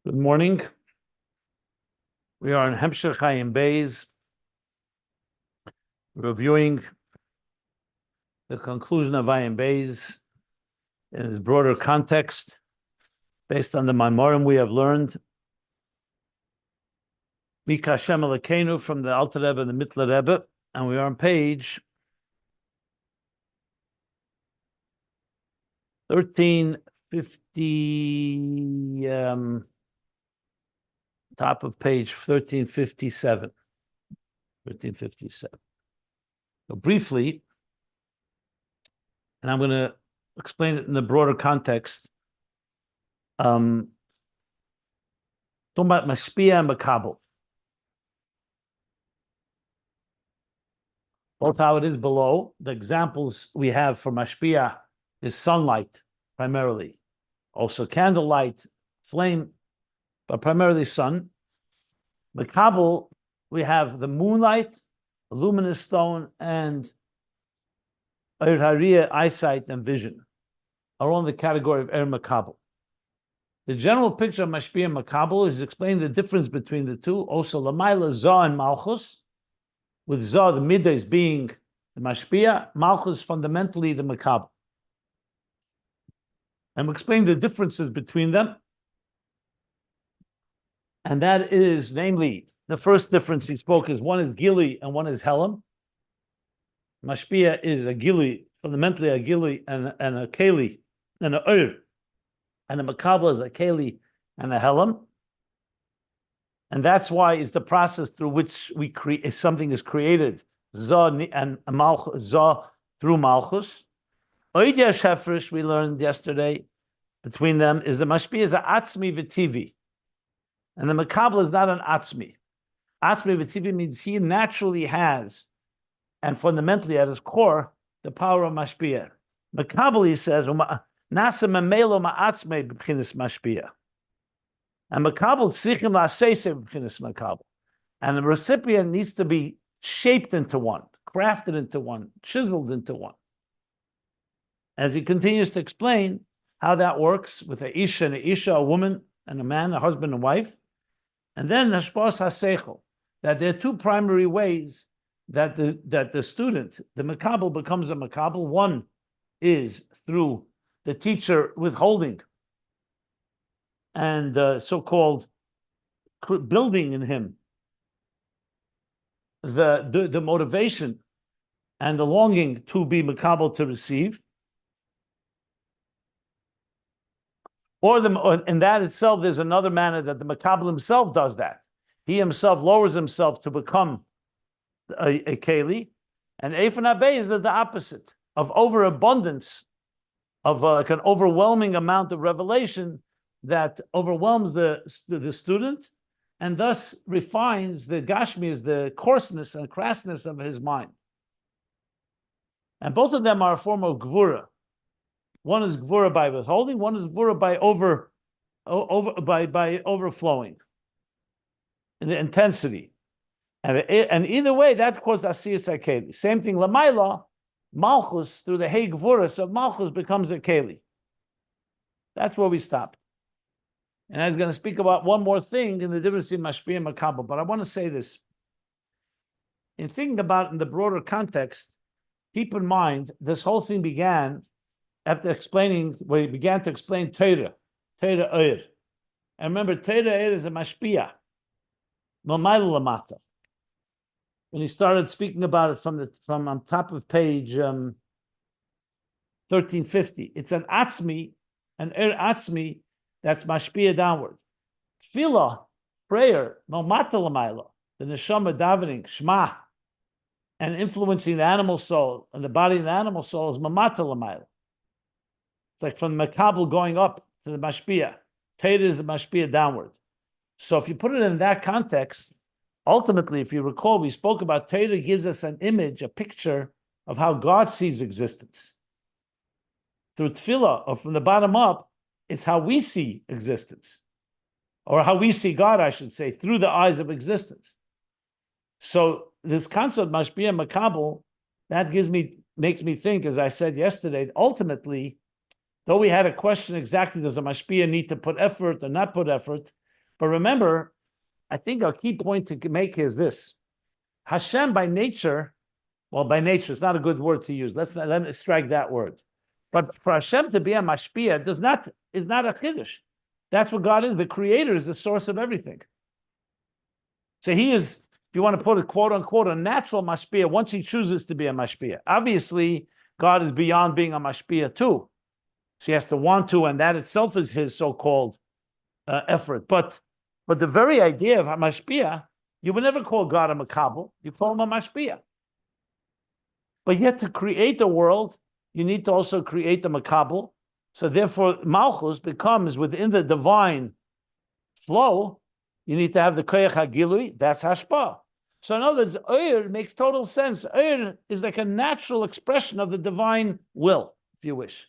Good morning. We are in Hemshech Ayin Beis, reviewing the conclusion of Ayin Beis in its broader context, based on the Maimorim we have learned. Mika Hashem Elokeinu from the Alter Rebbe and the Mittler Rebbe, and we are on page 1350. Top of page 1357. 1357. So briefly, and I'm going to explain it in the broader context. Talking about Mashpia and Mekabel. Both how it is below. The examples we have for Mashpia is sunlight, primarily. Also candlelight, flame, but primarily sun. Mekabel, we have the moonlight, the luminous stone, and eyesight and vision are all in the category of Mekabel. The general picture of Mashpia and Mekabel is explaining the difference between the two. Also, Lamaila, Zah, and Malchus, with Zah, the middays being the Mashpia, Malchus fundamentally the Mekabel. And we explain the differences between them. And that is, namely, the first difference he spoke is one is Gili and one is Helam. Mashpia is a Gili, fundamentally a Gili and a Keli and a Ur. And a Mekabel is a Keli and a Helam. And that's why it's the process through which we create something is created. Zah and Malchus, Zah through Malchus. Oidya Shefresh, we learned yesterday, between them is the Mashpia is a Atzmi V'Tivi. And the Mekabel is not an Atzmi. Atzmi V'Tivi means he naturally has, and fundamentally at his core, the power of Mashpia. Mekabel, he says, Nasa Memelo Ma'atzme B'Chinas Mashpia. And Mekabel Tzrichim La'Seise B'Chinas Mekabel. And the recipient needs to be shaped into one, crafted into one, chiseled into one. As he continues to explain how that works with a Isha, a woman, and a man, a husband and wife. And then Hashpos HaSeichel, that there are two primary ways that the student, the Mekabel, becomes a Mekabel. One is through the teacher withholding and so-called building in him the motivation and the longing to be Mekabel, to receive. Or in that itself, there's another manner that the Mekabel himself does that. He himself lowers himself to become a Keli. And Eifan Abbei is the opposite of overabundance, of like an overwhelming amount of revelation that overwhelms the student and thus refines the Gashmi, the coarseness and crassness of his mind. And both of them are a form of Gvura. One is Gvura by withholding, one is Gvura by overflowing in the intensity. And either way, that causes Asiyas HaKeli. Same thing, Lamaila, Malchus, through the Hey Gvuras of Malchus, becomes a Keli. That's where we stop. And I was going to speak about one more thing in the difference in Mashpia and Mekabel, but I want to say this. In thinking about it in the broader context, keep in mind, this whole thing began after explaining, where he began to explain Torah Oir. And remember, Torah Oir is a Mashpia, Mamayla Lamata. When he started speaking about it from on top of page 1350, it's an Atzmi, an Oir Atzmi, that's Mashpia downward. Tefillah, prayer, Mamata Lamayla, the Neshama davening, Shema, and influencing the animal soul and the body of the animal soul is Mamata Lamayla. It's like from the Mekabel going up to the Mashpia. Torah is the Mashpia downward. So if you put it in that context, ultimately, if you recall, we spoke about Torah gives us an image, a picture of how God sees existence. Through tefillah, or from the bottom up, it's how we see existence. Or how we see God, I should say, through the eyes of existence. So this concept, Mashpia Mekabel, that makes me think, as I said yesterday, ultimately, though we had a question exactly, does a Mashpia need to put effort or not put effort? But remember, I think a key point to make is this. Hashem by nature, well, by nature, it's not a good word to use. Let me strike that word. But for Hashem to be a Mashpia is not a Chiddush. That's what God is. The creator is the source of everything. So he is, if you want to put it quote unquote, a natural Mashpia once he chooses to be a Mashpia. Obviously, God is beyond being a Mashpia too. So he has to want to, and that itself is his so-called effort. But the very idea of a Mashpia, you would never call God a Mekabel. You call him a Mashpia. But yet to create a world, you need to also create the Mekabel. So therefore, Malchus becomes within the divine flow, you need to have the Koyach HaGilui, that's Hashpah. So in other words, Oyer makes total sense. Oyer is like a natural expression of the divine will, if you wish,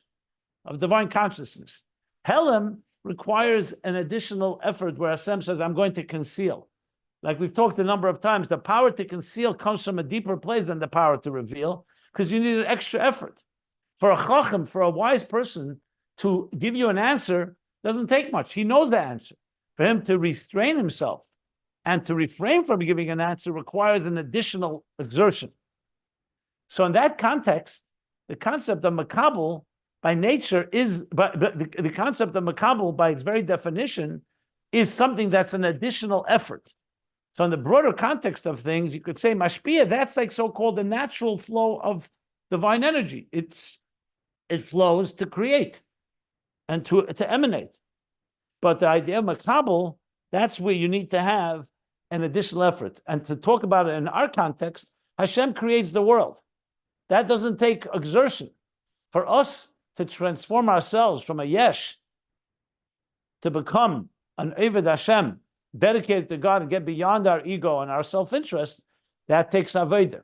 of divine consciousness. Helem requires an additional effort where Hashem says, I'm going to conceal. Like we've talked a number of times, the power to conceal comes from a deeper place than the power to reveal, because you need an extra effort. For a chacham, for a wise person, to give you an answer doesn't take much. He knows the answer. For him to restrain himself and to refrain from giving an answer requires an additional exertion. So in that context, the concept of Mekabel by nature is, but the concept of Mekabel by its very definition is something that's an additional effort. So in the broader context of things, you could say Mashpia, that's like so-called the natural flow of divine energy. It flows to create and to emanate. But the idea of Mekabel, that's where you need to have an additional effort. And to talk about it in our context, Hashem creates the world. That doesn't take exertion. For us to transform ourselves from a yesh to become an Eved Hashem, dedicated to God and get beyond our ego and our self-interest, that takes Avodah.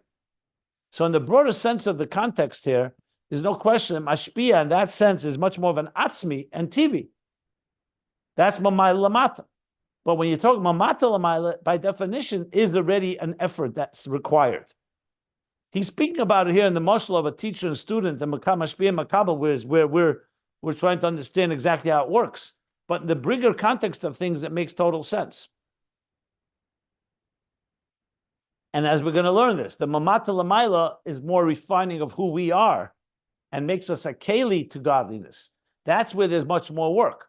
So in the broader sense of the context here, there's no question Mashpia in that sense is much more of an Atzmi and TV. That's Mamay Lamata. But when you talk Mamata Lamay, by definition, is already an effort that's required. He's speaking about it here in the mashal of a teacher and student, and Mashpia and Mekabel, where we're trying to understand exactly how it works. But in the bigger context of things, it makes total sense. And as we're going to learn this, the Mamata Lamaila is more refining of who we are and makes us a keli to godliness. That's where there's much more work.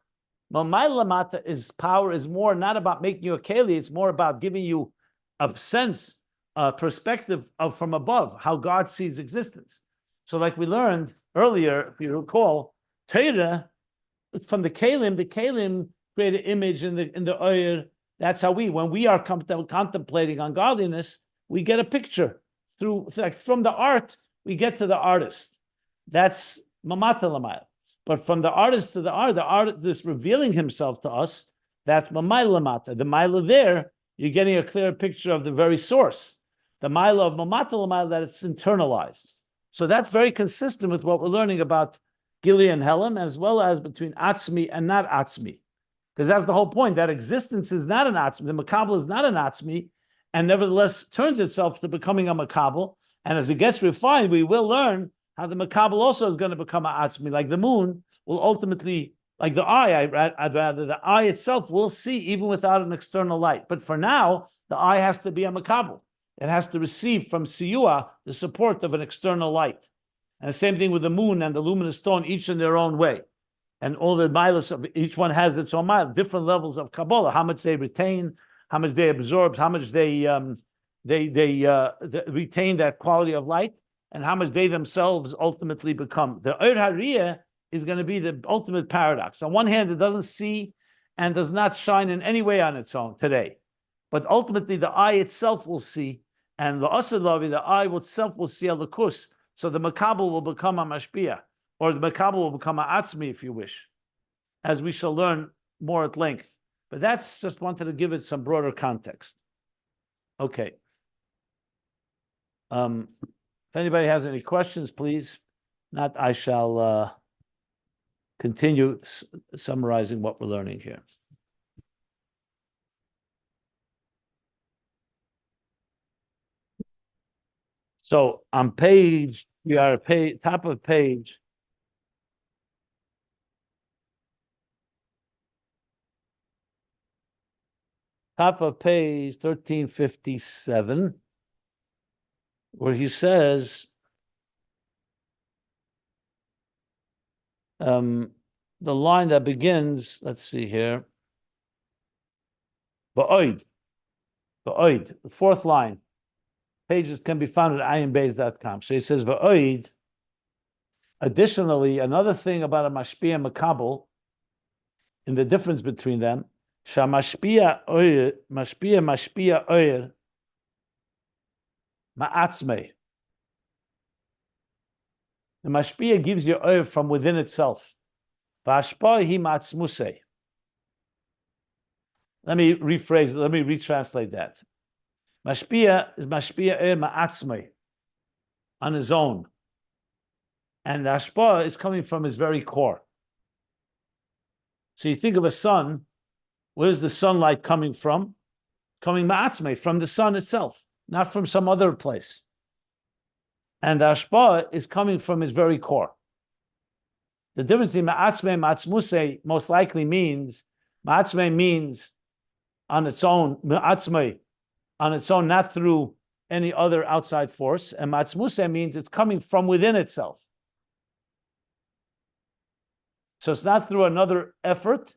Mamata Lamata is power is more not about making you a keli, it's more about giving you a sense, a perspective of from above, how God sees existence. So like we learned earlier, if you recall, Torah, from the Kalim create an image in the Oyer. That's how when we are contemplating on godliness, we get a picture through, like from the art, we get to the artist. That's Mamata Lamayla. But from the artist to the artist revealing himself to us, that's Mamay Lamata. The Maila there, you're getting a clear picture of the very source. The Maila of Mamata Lamayla, that it's internalized. So that's very consistent with what we're learning about Gili and Helem, as well as between Atzmi and not Atzmi. Because that's the whole point, that existence is not an Atzmi. The Mekabel is not an Atzmi, and nevertheless turns itself to becoming a Mekabel. And as it gets refined, we will learn how the Mekabel also is going to become an Atzmi. Like the moon will ultimately, like the eye, I'd rather, the eye itself will see even without an external light. But for now, the eye has to be a Mekabel. It has to receive from Siyua the support of an external light. And the same thing with the moon and the luminous stone, each in their own way. And all the milas of each one has its own mile, different levels of Kabbalah, how much they retain, how much they absorb, how much they retain that quality of light, and how much they themselves ultimately become. The Ur Hariyah is going to be the ultimate paradox. On one hand, it doesn't see and does not shine in any way on its own today. But ultimately, the eye itself will see, and the Asalavi, the eye itself will see Alakus. So the Mekabel will become a Mashpia, or the Mekabel will become a Atzmi, if you wish, as we shall learn more at length. But that's just wanted to give it some broader context. Okay. If anybody has any questions, please. Not, I shall continue summarizing what we're learning here. So on page, we are at top of page. top of page 1357, where he says, the line that begins, let's see here, Ba'oid, the fourth line. Pages can be found at ayinbeis.com. So he says, Ba'oid, additionally, another thing about a Mashpia and Mekabel, in the difference between them, Mashpia oyer ma'atzmei. The Mashpia gives you oyer from within itself. V'hashpa hi ma'atzmusei. Let me rephrase it. Let me retranslate that. Mashpia is Mashpia oyer ma'atzmei, on his own. And the hashpa is coming from his very core. So you think of a sun, where's the sunlight coming from? Coming ma'atzmei, from the sun itself, not from some other place. And the hashpa is coming from his very core. The difference in ma'atzmei and ma'atzmusei most likely means, ma'atzmei means on its own, ma'atzmei, on its own, not through any other outside force, and ma'atzmusei means it's coming from within itself. So it's not through another effort,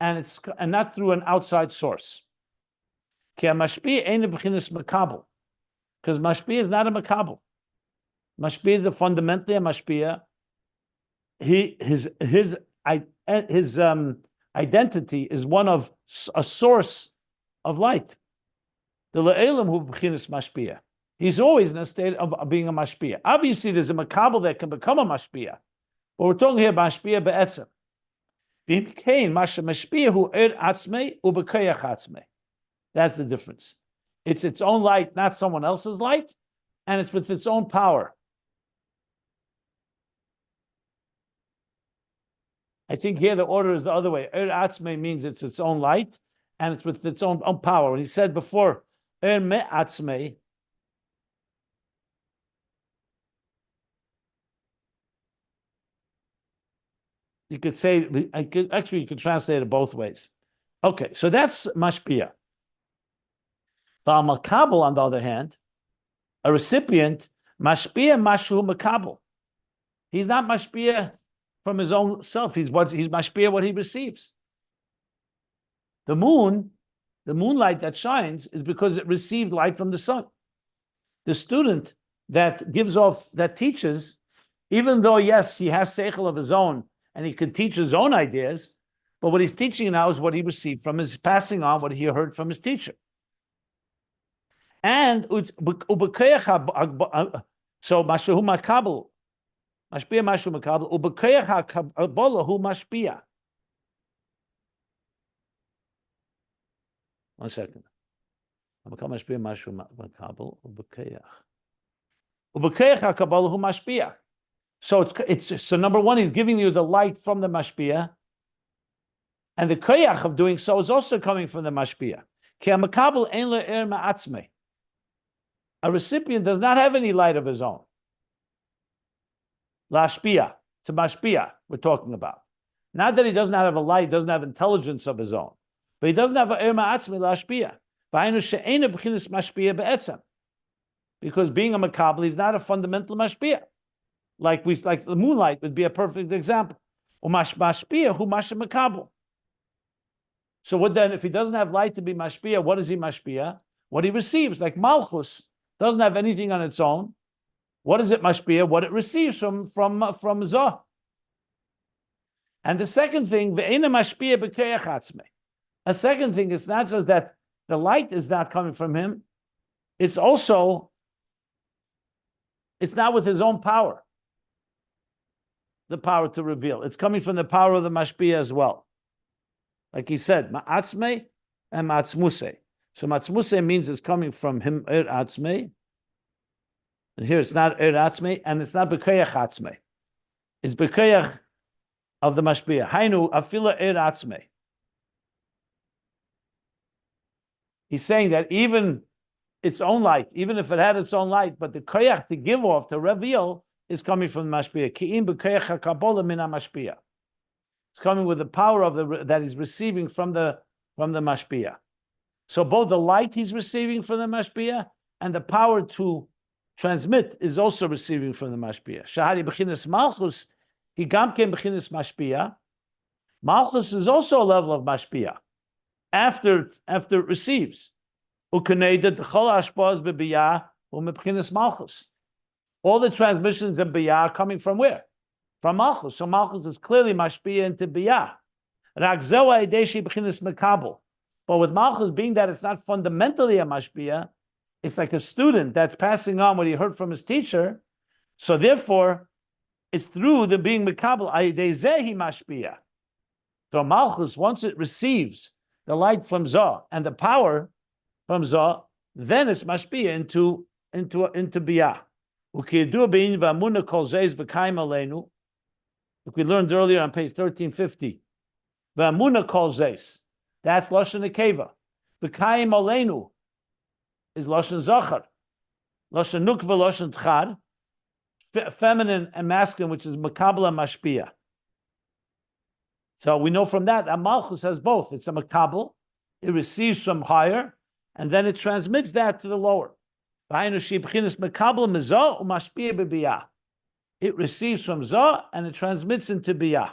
and not through an outside source. Because Mashpia is not a Mekabel. Mashpia is fundamentally a Mashpia. His identity is one of a source of light. The le'elam hu b'chinas Mashpia. He's always in a state of being a Mashpia. Obviously, there's a Mekabel that can become a Mashpia. But we're talking here about Mashpia be'etzem. That's the difference. It's its own light, not someone else's light, and it's with its own power. I think here the order is the other way. Atzmei means it's its own light, and it's with its own power. When he said before, Me'atzmei, you could say, you could translate it both ways. Okay, so that's Mashpia. The Mekabel, on the other hand, a recipient, Mashpia Mashu Mekabel. He's not Mashpia from his own self. He's Mashpia what he receives. The moonlight that shines is because it received light from the sun. The student that teaches, even though, yes, he has seichel of his own, and he can teach his own ideas, but what he's teaching now is what he received from his passing on what he heard from his teacher. And so Mashu Mekabel, Mashpia Mashu Mekabel, ubekeach haKabbalah hu Mashpia. One second. Mashpia Mashu Mekabel, ubekeach haKabbalah hu Mashpia. So so number one, he's giving you the light from the Mashpia, and the koyach of doing so is also coming from the Mashpia. Ki Mekabel ein le'er ma'atzmei. A recipient does not have any light of his own. Lashpia, to Mashpia, we're talking about. Not that he does not have a light, doesn't have intelligence of his own, but he doesn't have a er ma'atzmei lashpia. V'hainu she'eina b'chinas Mashpia be'etzem. Because being a Mekabel, he's not a fundamental Mashpia. Like the moonlight would be a perfect example. Mashpia hu Masha Mekabel. So what then, if he doesn't have light to be Mashpia, what is he Mashpia? What he receives, like Malchus, doesn't have anything on its own. What is it Mashpia? What it receives from Zoh. And the second thing, ve'ena Mashpia b'keach atzmei. A second thing is not just that the light is not coming from him, it's not with his own power. The power to reveal. It's coming from the power of the Mashpia as well. Like he said, ma'atzmei and ma'atzmusei. So ma'atzmusei means it's coming from him, atzmei. And here it's not atzmei, and it's not b'keach atzmei. It's b'keach of the Mashpia. Hainu afila atzmei. He's saying that even its own light, even if it had its own light, but the koyach to give off, to reveal, is coming from the Mashpia. Ki'im b'koyach haKabbalah min Mashpia. It's coming with the power of that he's receiving from the Mashpia. So both the light he's receiving from the Mashpia and the power to transmit is also receiving from the Mashpia. Shahari b'chinas Malchus, he gamken b'chinas Mashpia. Malchus is also a level of Mashpia after it receives. U'kaneidet chol hashpa'as b'biyah u'meb'chinas Malchus. All the transmissions of biyah are coming from where? From Malchus. So Malchus is clearly Mashpia into biyah. Rak zeu ha'idei b'chinas Mekabel. But with Malchus, being that it's not fundamentally a Mashpia, it's like a student that's passing on what he heard from his teacher. So therefore, it's through the being Mekabel, ha'idei zehi Mashpia. So Malchus, once it receives the light from Zah and the power from Zah, then it's Mashpia into Biyah. Like we learned earlier on page 1350. V'amuna kol zeis. That's Lashon Nekeva. V'kayim aleinu is Lashon Zachar. Lashon Nukva, Lashon Tchad. Feminine and masculine, which is Mekabel and Mashpia. So we know from that Malchus has both. It's a Mekabel. It receives from higher, and then it transmits that to the lower. It receives from Zah, and it transmits into Biyah.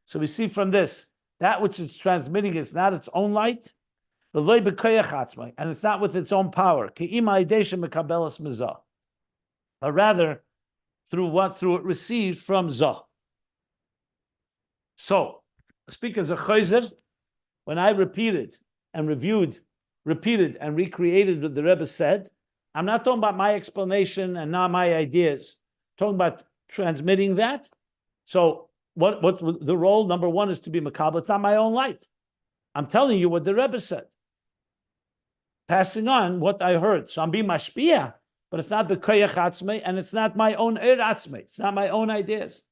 So we see from this, that which it's transmitting is not its own light, and it's not with its own power. But rather, through it receives from Zah. So, speak as a chayzer, when I repeated and recreated what the Rebbe said, I'm not talking about my explanation and not my ideas. I'm talking about transmitting that. So, what the role? Number one is to be Mekabel. It's not my own light. I'm telling you what the Rebbe said. Passing on what I heard. So I'm being Mashpia, but it's not the koyach atzmei, and it's not my own atzmei. It's not my own ideas.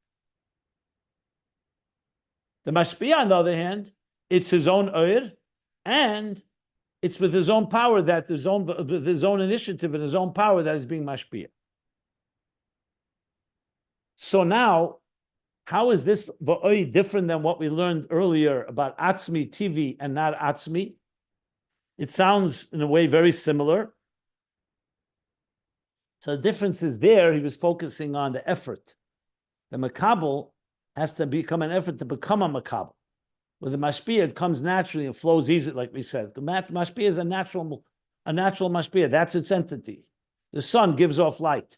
The Mashpia, on the other hand, it's his own and it's with his own power with his own initiative and his own power that is being Mashpia. So now, how is this different than what we learned earlier about Atzmi, TV, and not Atzmi? It sounds in a way very similar. So the difference is there, he was focusing on the effort. The Mekabel has to become an effort to become a Mekabel. With the Mashpia, it comes naturally and flows easily, like we said. The Mashpia is a natural Mashpia. That's its entity. The sun gives off light.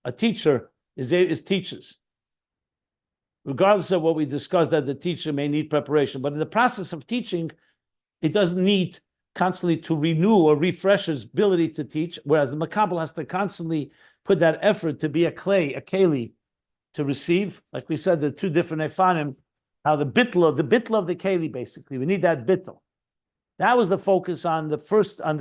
A teacher teaches. Regardless of what we discussed, that the teacher may need preparation. But in the process of teaching, it doesn't need constantly to renew or refresh his ability to teach, whereas the Mekabel has to constantly put that effort to be a keli, to receive. Like we said, the two different efanim, how the bittel of the keli, basically. We need that bittel. That was the focus on the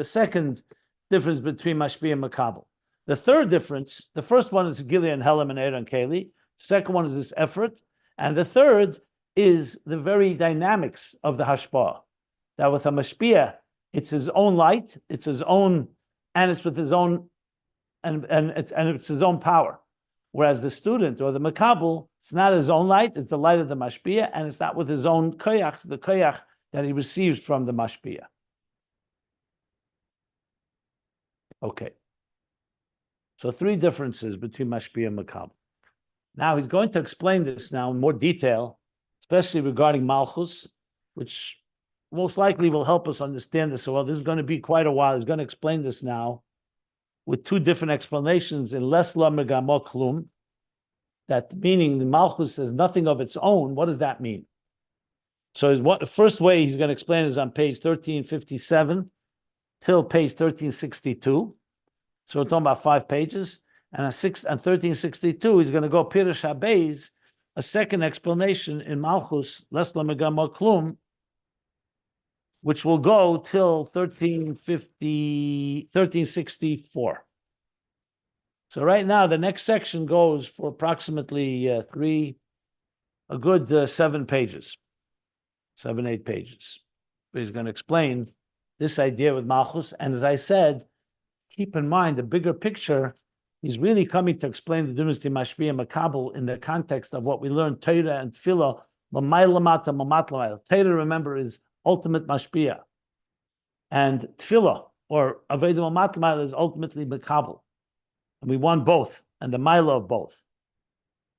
second difference between Mashpia and Mekabel. The third difference, the first one is Gilead and Helam and Er and Keli. The second one is this effort. And the third is the very dynamics of the Hashpah. That with a Mashpia, it's his own light, it's his own, and it's with his own, and it's his own power. Whereas the student or the Mekabel, it's not his own light, it's the light of the Mashpia, and it's not with his own koyach, the koyach that he receives from the Mashpia. Okay. So three differences between Mashpia and Mekabel. Now he's going to explain this now in more detail, especially regarding Malchus, which most likely will help us understand this. So, well, this is going to be quite a while. He's going to explain this now with two different explanations in Les La Megamo Klum, that meaning the Malchus says nothing of its own. What does that mean? So the first way he's going to explain is on page 1357 till page 1362. So we're talking about 5 pages. And on 1362, he's going to go Pirush HaBeis, a second explanation in Malchus, Les La Megamo Klum, which will go till 1364. So right now, the next section goes for approximately a good 7 pages, 7-8 pages. But he's going to explain this idea with Malchus. And as I said, keep in mind the bigger picture He's really coming to explain the difference between Mashpia and Mekabel in the context of what we learned Torah and Tefillah. Torah, remember, is ultimate Mashpia, and Tefillah or Aveda Mamatlamayla is ultimately Mekabel, and we want both and the Maila of both.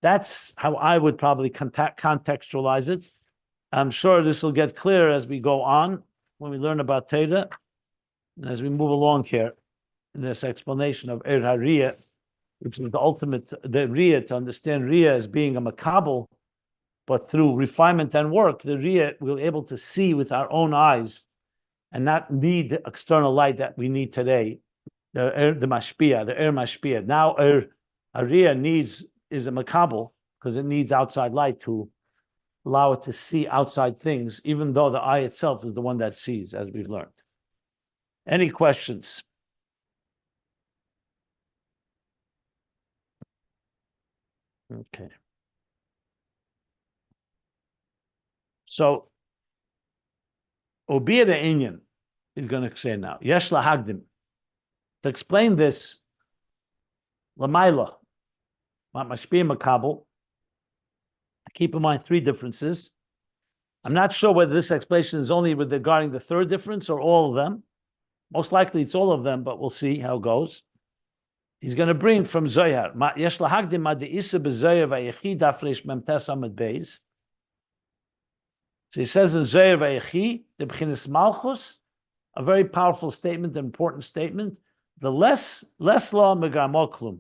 That's how I would probably contextualize it. I'm sure this will get clearer as we go on when we learn about Torah and as we move along here in this explanation of Er HaRiyah, which is the ultimate, the Riyah, to understand Riyah as being a Mekabel, but through refinement and work, the Riyah we're able to see with our own eyes and not need the external light that we need today, the Mashpia, the Mashpia. Now Riyah is a Mekabel because it needs outside light to allow it to see outside things, even though the eye itself is the one that sees, as we've learned. Any questions? Okay. So, Obir Inyan is going to say now, Yesh lahagdim. To explain this, Lamaila, Mashpia Mekabel, keep in mind three differences. I'm not sure whether this explanation is only regarding the third difference or all of them. Most likely it's all of them, but we'll see how it goes. He's going to bring from Zohar. Yesh lahagdim ma de'isa b'Zohar v'yechi dafresh memtes amud beis. So he says in Zohar v'yechi, the b'chinas Malchus, a very powerful statement, an important statement. The less law megamo klum.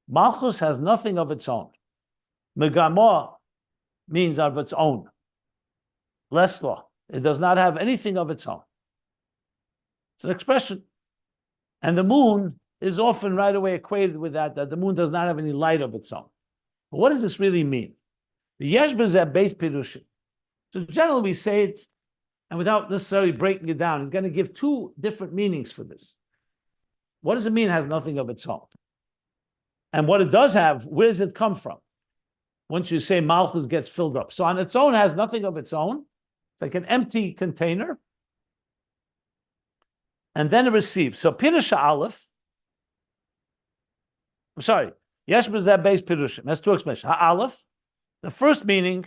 Malchus has nothing of its own. Megamo means of its own. Less law. It does not have anything of its own. It's an expression. And the moon is often right away equated with that the moon does not have any light of its own. But what does this really mean? The Yesh Beis Pirushim. So generally we say it, and without necessarily breaking it down, he's going to give two different meanings for this. What does it mean it has nothing of its own? And what it does have, where does it come from? Once you say Malchus gets filled up. So on its own, it has nothing of its own. It's like an empty container. And then it receives. So Pirush Aleph, Yesh Beis Pirushim. That's two explanations. Ha'aleph, the first meaning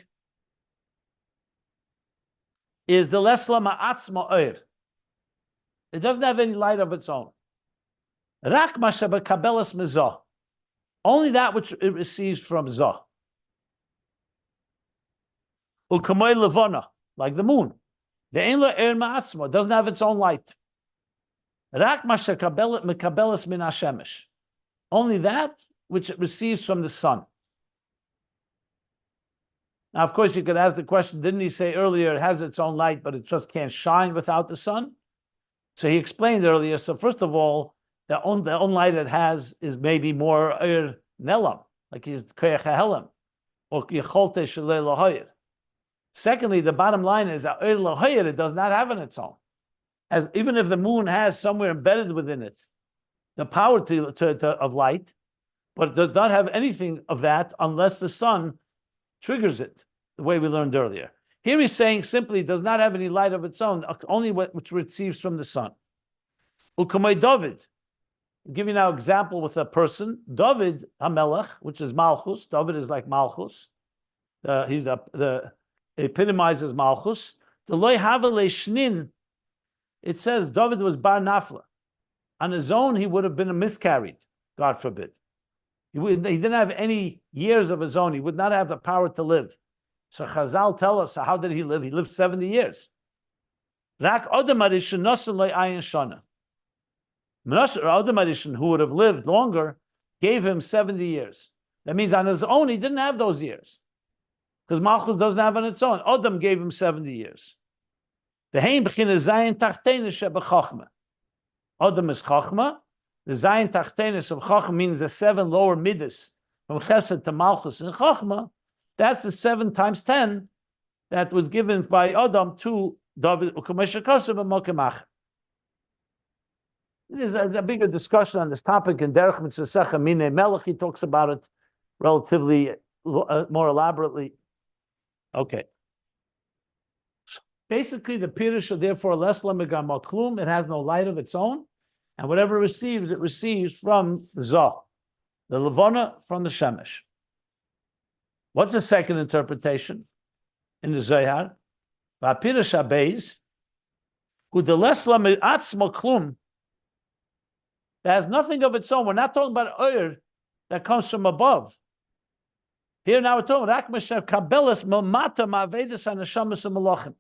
is the lesla ma'atzma oir. It doesn't have any light of its own. Rak masha bekabelas mezah. Only that which it receives from Zah. Ukamoy levana, like the moon. The ein lo er ma'atzma, doesn't have its own light. Rak masha mekabelas min hashemesh. Only that which it receives from the sun. Now, of course, you could ask the question, didn't he say earlier it has its own light, but it just can't shine without the sun? So he explained earlier, so first of all, the own light it has is maybe more nelam, like his koyach hahelam, or yicholte shalei lahoyer. Secondly, the bottom line is that lahoyer it does not have on its own. As even if the moon has somewhere embedded within it the power of light, but it does not have anything of that unless the sun triggers it, the way we learned earlier. Here he's saying simply it does not have any light of its own, only which receives from the sun. Ukamay David. I'll give you now an example with a person. David HaMelech, which is Malchus. David is like Malchus. He's the epitomizes Malchus. The loy havale shnin. It says David was bar nafla. On his own, he would have been a miscarried, God forbid. He didn't have any years of his own. He would not have the power to live. So Chazal tell us, so how did he live? He lived 70 years. Rak Adam Arishan Nasan Lei Ayin Shana. Adam Arishan, who would have lived longer, gave him 70 years. That means on his own, he didn't have those years. Because Malchus doesn't have on its own. Adam gave him 70 years. The Hein B'china Zayin Tachtena Sheba Chachma. Adam is Chachma. The Zayin Tachtenis of Chachma means the 7 lower midas from Chesed to Malchus and Chachma. That's the 7 times 10 that was given by Adam to David. There's a bigger discussion on this topic in Derech Mitzvah Mine Melech. He talks about it relatively more elaborately. Okay. Basically, the Pirush, therefore, less lemegam klum. It has no light of its own. And whatever it receives from Zah. The Levana from the Shemesh. What's the second interpretation in the Zohar? V'apirish Beis, who the lesla me'atzma klum, that has nothing of its own. We're not talking about oir that comes from above. Here now we're talking rak Mekabelis mamata ma'avedus hanashamas u'malachim.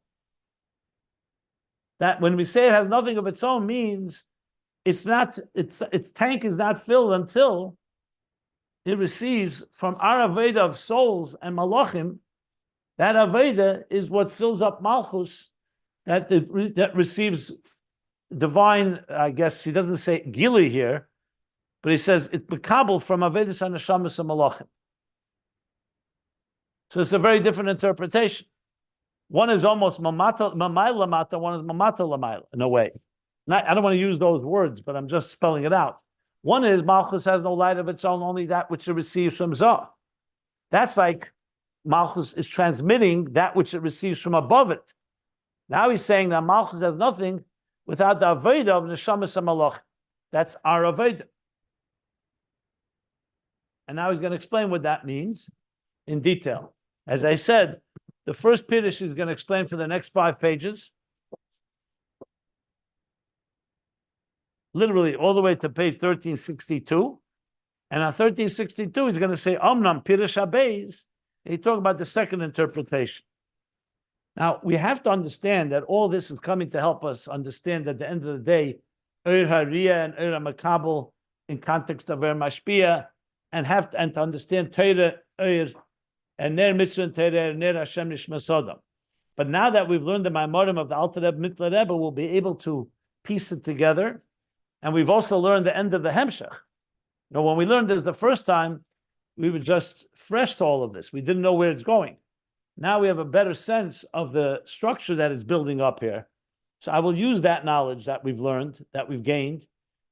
That when we say it has nothing of its own means its tank is not filled until it receives from our Aveda of souls and Malachim. That Aveda is what fills up Malchus, that receives divine, I guess he doesn't say Gili here, but he says it's Mekabel from Avedis and Neshamas and Malachim. So it's a very different interpretation. One is almost Mamayla Mata, one is Mamata Lamayla, in a way. I don't want to use those words, but I'm just spelling it out. One is Malchus has no light of its own, only that which it receives from Zoh. That's like Malchus is transmitting that which it receives from above it. Now he's saying that Malchus has nothing without the Aveda of Neshamas HaMalach. That's our Aveda. And now he's going to explain what that means in detail. As I said, the first Piddush is going to explain for the next 5 pages. Literally all the way to page 1362. And on 1362, he's going to say, Omnam Piddush Beis. He talks about the second interpretation. Now, we have to understand that all this is coming to help us understand that at the end of the day, Ur Hariya and Ur Mekabel in context of Ur Mashpia, and to understand Torah, Ur, and Ner Mitzvah and Torah, Ner Hashem Nishma Sodom. But now that we've learned the Maimorim of the Alter Rebbe, Mitler Rebbe, we'll be able to piece it together. And we've also learned the end of the Hemshech. Now, when we learned this the first time, we were just fresh to all of this. We didn't know where it's going. Now we have a better sense of the structure that is building up here. So I will use that knowledge that we've learned, that we've gained,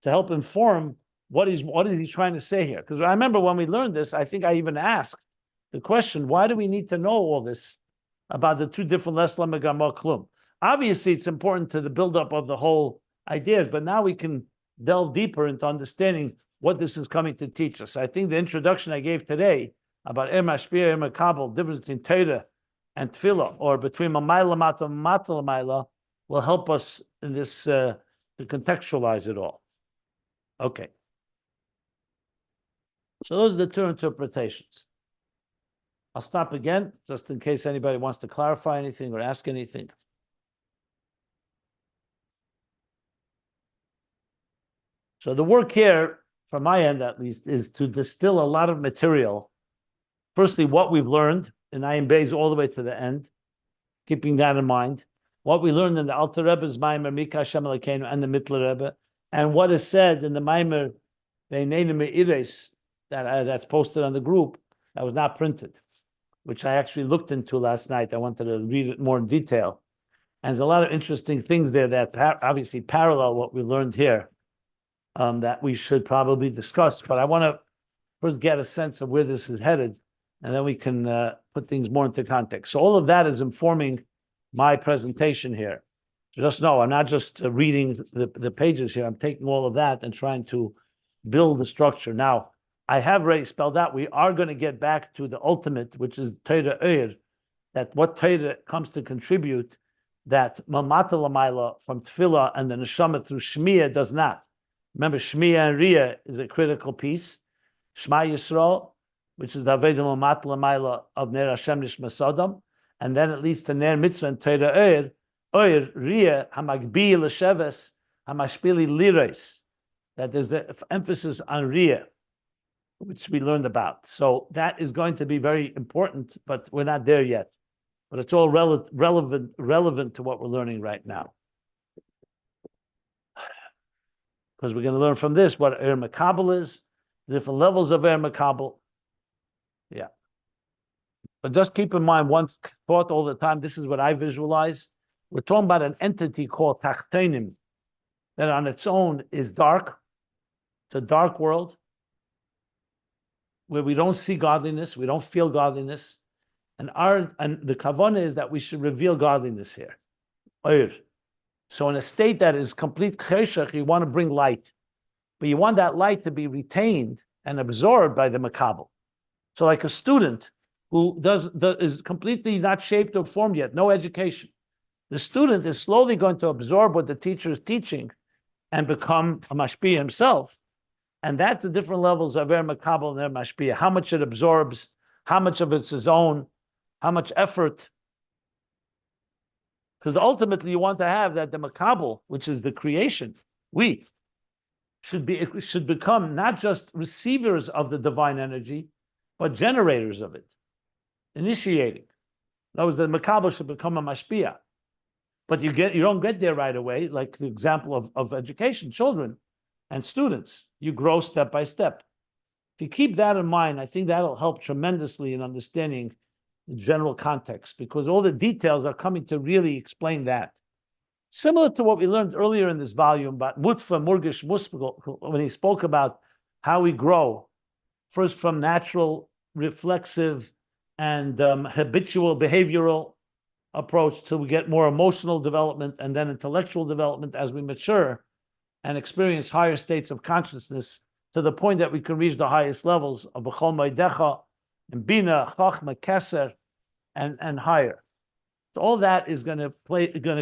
to help inform what is he trying to say here. Because I remember when we learned this, I think I even asked the question, why do we need to know all this about the two different Lesla Megamah Klum? Obviously, it's important to the buildup of the whole ideas, but now we can delve deeper into understanding what this is coming to teach us. I think the introduction I gave today about Mashpia, Mekabel, difference between Torah and Tefillah, or between Mamayla Mata and Mata Lamayla, will help us in this to contextualize it all. Okay. So those are the two interpretations. I'll stop again, just in case anybody wants to clarify anything or ask anything. So the work here, from my end at least, is to distill a lot of material. Firstly, what we've learned in Ayin Beis all the way to the end, keeping that in mind. What we learned in the Alter Rebbe's Maimer, Mika Hashem Elokeinu, and the Mitler Rebbe, and what is said in the Maimer, Veineinu Me'ires, that's posted on the group, that was not printed, which I actually looked into last night. I wanted to read it more in detail. And there's a lot of interesting things there that obviously parallel what we learned here. That we should probably discuss, but I want to first get a sense of where this is headed, and then we can put things more into context. So all of that is informing my presentation here. Just know, I'm not just reading the pages here. I'm taking all of that and trying to build the structure. Now, I have already spelled out, we are going to get back to the ultimate, which is Torah Eir, that what Torah comes to contribute, that Mamata Lamayla from Tefillah and the Neshama through Shmiya does not. Remember, Shmiya and Riyah is a critical piece. Shema Yisrael, which is the Aveda Mamat Lamayla of Ner Hashem Nishma Sodom, and then it leads to Ner Mitzvah and Torah Oir, Riyah, Hamagbi L'Sheves, Hamashpili Liros, that there's the emphasis on Riyah, which we learned about. So that is going to be very important, but we're not there yet. But it's all relevant to what we're learning right now. Because we're going to learn from this what Ur Mekabel is, the different levels of Ur Mekabel. Yeah. But just keep in mind, one thought all the time, this is what I visualize. We're talking about an entity called Tachtenim, that on its own is dark. It's a dark world where we don't see godliness, we don't feel godliness. And the kavanah is that we should reveal godliness here. Ur. So in a state that is complete cheshach, you want to bring light. But you want that light to be retained and absorbed by the Mekabel. So like a student who is completely not shaped or formed yet, no education. The student is slowly going to absorb what the teacher is teaching and become a Mashpia himself. And that's the different levels of Mekabel and their Mashpia, how much it absorbs, how much of it's his own, how much effort. Because ultimately you want to have that the Mekabel, which is the creation, we should become not just receivers of the divine energy, but generators of it, initiating. In other words, the Mekabel should become a Mashpia. But you don't get there right away, like the example of education, children and students. You grow step by step. If you keep that in mind, I think that'll help tremendously in understanding the general context, because all the details are coming to really explain that. Similar to what we learned earlier in this volume about Mutfa, Murgish, Muspel, when he spoke about how we grow, first from natural, reflexive, and habitual, behavioral approach till we get more emotional development and then intellectual development as we mature and experience higher states of consciousness to the point that we can reach the highest levels of B'chol Moedecha and Bina, Chachma, Keser, and higher. So all that is going to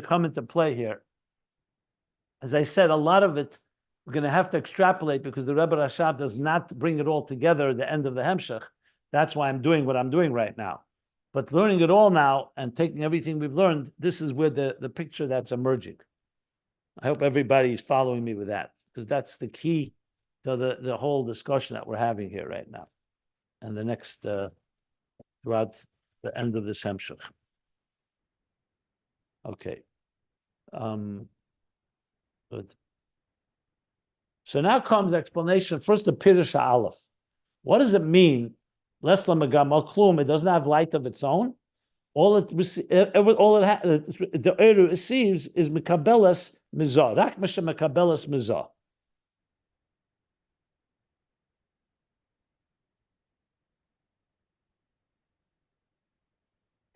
come into play here. As I said, a lot of it we're going to have to extrapolate because the Rebbe Rashab does not bring it all together at the end of the Hemshech. That's why I'm doing what I'm doing right now. But learning it all now and taking everything we've learned, this is where the picture that's emerging. I hope everybody's following me with that, because that's the key to the whole discussion that we're having here right now. And the next, throughout the end of this Hemshech. Okay. Good. So now comes explanation. First, the Pirush Aleph. What does it mean? Less Lamagal Klum. It doesn't have light of its own. The Eru receives is Mekabelas Mizah. Rak Mesha Mekabelas Mizah.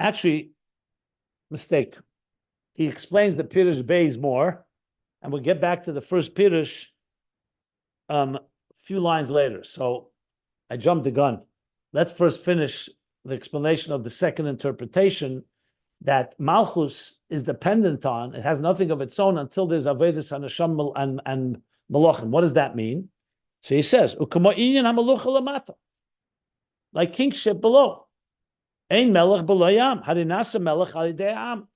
Actually, mistake. He explains the Pirush Beis more, and we'll get back to the first Pirush a few lines later. So I jumped the gun. Let's first finish the explanation of the second interpretation that Malchus is dependent on. It has nothing of its own until there's Avedis and Neshama and Malachim. What does that mean? So he says, like kingship below. Ein melech below yam. Harinasa melech alidei am.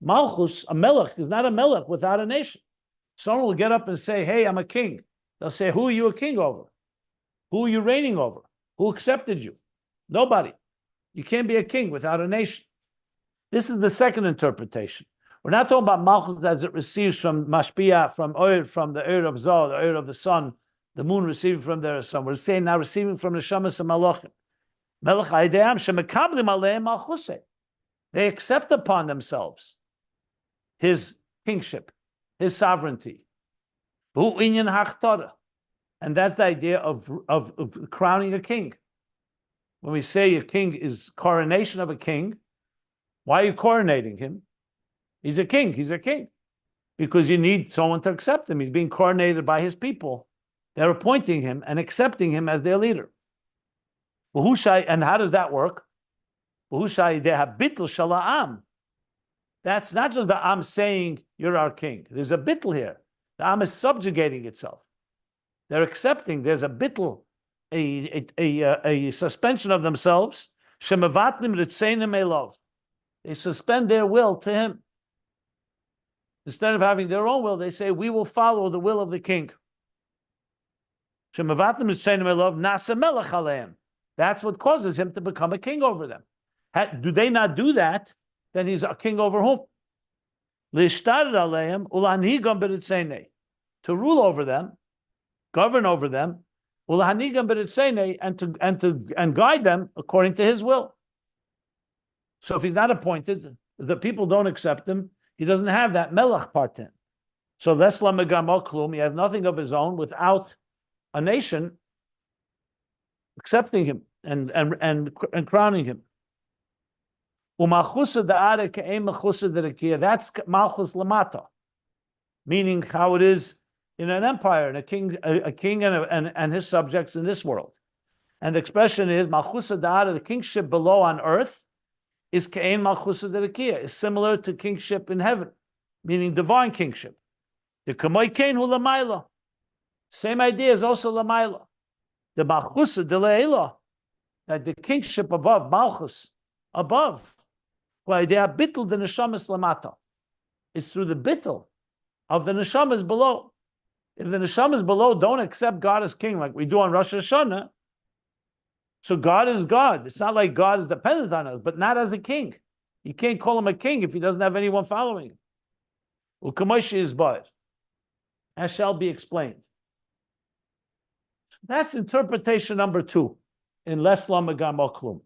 Malchus, a melech, is not a melech without a nation. Someone will get up and say, hey, I'm a king. They'll say, who are you a king over? Who are you reigning over? Who accepted you? Nobody. You can't be a king without a nation. This is the second interpretation. We're not talking about Malchus as it receives from Mashpia, from the Oyer of Zoh, the Oyer of the sun, the moon receiving from their sun. We're saying now receiving from the Shamas and Malachim. Melech Haideam Shemekablim Aleim Malchusei. They accept upon themselves his kingship, his sovereignty. And that's the idea of crowning a king. When we say a king is coronation of a king, why are you coronating him? He's a king. He's a king. Because you need someone to accept him. He's being coronated by his people. They're appointing him and accepting him as their leader. And how does that work? That's not just the Am saying, you're our king. There's a bittul here. The Am is subjugating itself. They're accepting. There's a bittul, a suspension of themselves. They suspend their will to him. Instead of having their own will, they say, we will follow the will of the king. That's what causes him to become a king over them. Do they not do that? Then he's a king over whom? To rule over them, govern over them, and guide them according to his will. So if he's not appointed, the people don't accept him, he doesn't have that melech part in. So he has nothing of his own without a nation accepting him and crowning him. That's Malchus Lamata, meaning how it is in an empire, and a king and his subjects in this world. And the expression is Malchus Da'ara, the kingship below on earth, is Ke'en Malchus Da'Rakia, is similar to kingship in heaven, meaning divine kingship. The Kamoy Kein Hu Lamaila. Same idea is also Lamaila. The Malchus Da'Leila, that the kingship above, Malchus, above, why they are bittul the neshamas lamata. It's through the bittul of the neshamas below. If the neshamas below don't accept God as king, like we do on Rosh Hashanah, so God is God. It's not like God is dependent on us, but not as a king. You can't call him a king if he doesn't have anyone following him. U'kamoshi is bad, as shall be explained. That's interpretation number 2 in Les Lamagam Oklum.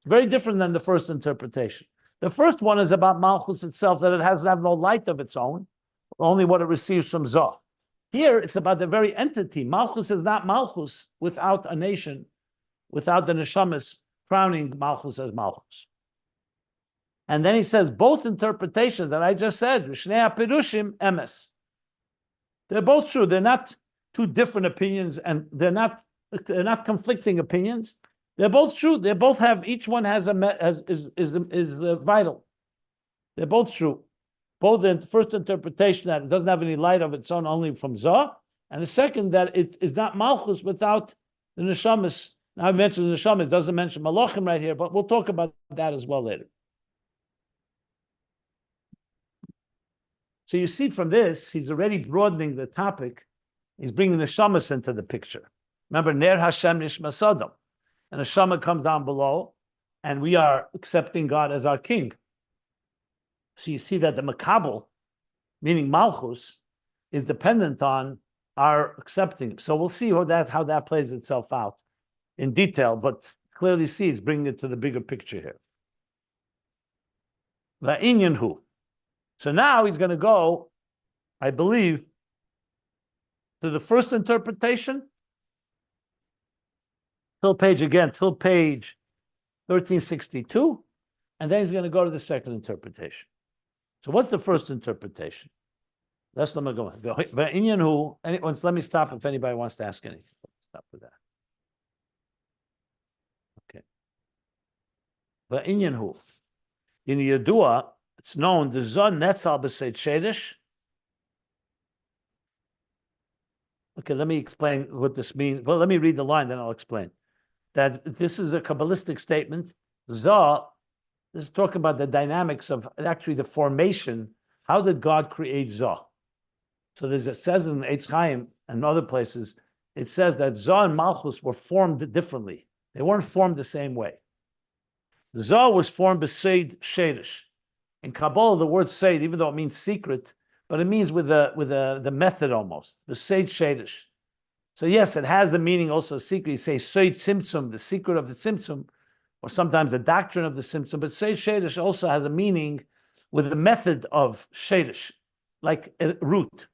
Very different than the first interpretation. The first one is about Malchus itself, that it has to have no light of its own, only what it receives from Zoh. Here, it's about the very entity. Malchus is not Malchus without a nation, without the neshamas crowning Malchus as Malchus. And then he says, both interpretations that I just said, Shnei Pirushim Emes. They're both true. They're not two different opinions, and they're not conflicting opinions. They're both true. They both have, each one has is vital. They're both true. Both the first interpretation that it doesn't have any light of its own, only from Zoh, and the second that it is not Malchus without the neshamas. Now I mentioned the neshamas, doesn't mention Malachim right here, but we'll talk about that as well later. So you see from this, he's already broadening the topic. He's bringing the neshamas into the picture. Remember, Ner Hashem Nishmas Adam. And the Shama comes down below, and we are accepting God as our king. So you see that the Mekabel, meaning Malchus, is dependent on our accepting. So we'll see how that plays itself out in detail, but clearly see it's bringing it to the bigger picture here. The Inyan Hu. So now he's going to go, I believe, to the first interpretation. Till page 1362, and then he's going to go to the second interpretation. So what's the first interpretation? Let's let me go. Let me stop if anybody wants to ask anything. Stop with that. Okay. But Inyan Hu. In Yadua, it's known the Zon Netzal B'Seit Shedish. Okay, let me explain what this means. Well, let me read the line, then I'll explain. That this is a Kabbalistic statement. Zoh, this is talking about the dynamics of actually the formation. How did God create Zoh? So it says in Eitz Chaim and other places, it says that Zoh and Malchus were formed differently. They weren't formed the same way. Zoh was formed b'seid shedish. In Kabbalah, the word seid, even though it means secret, but it means with the method almost, b'seid shedish. So yes, it has the meaning also secret. You say Seid Simtsum, the secret of the Simtsum, or sometimes the doctrine of the Simtsum, but Seid Shedish also has a meaning with the method of Shedish, like a root.